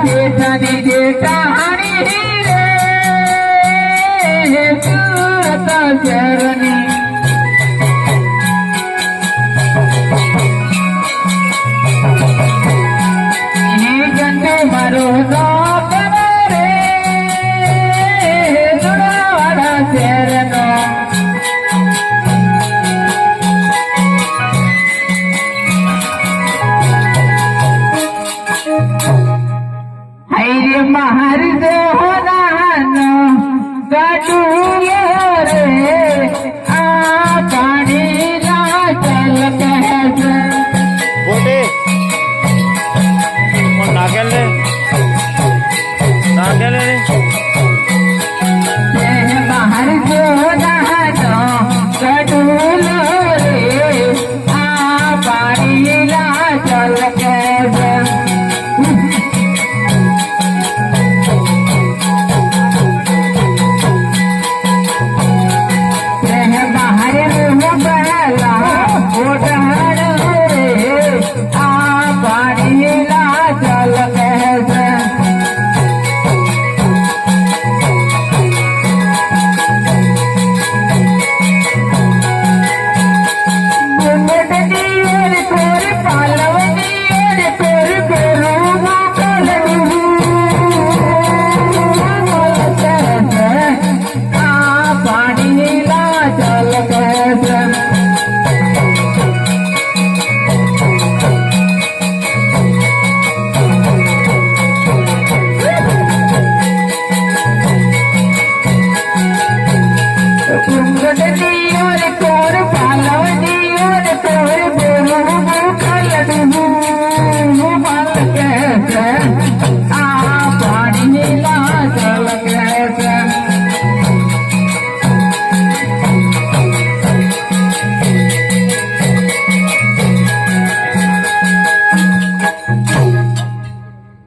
जेठानी जेठानी रे सूरत शरणी गंडू मारो नाम रे जुड़ावाड़ा शहरनो हरे महर दोहरानो गडूलो रे आ पानी ना चल कैसे बोटे और नागेले रे महर दोहरानो गडूलो रे आ पानी ना चल कैसे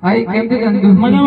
आई केम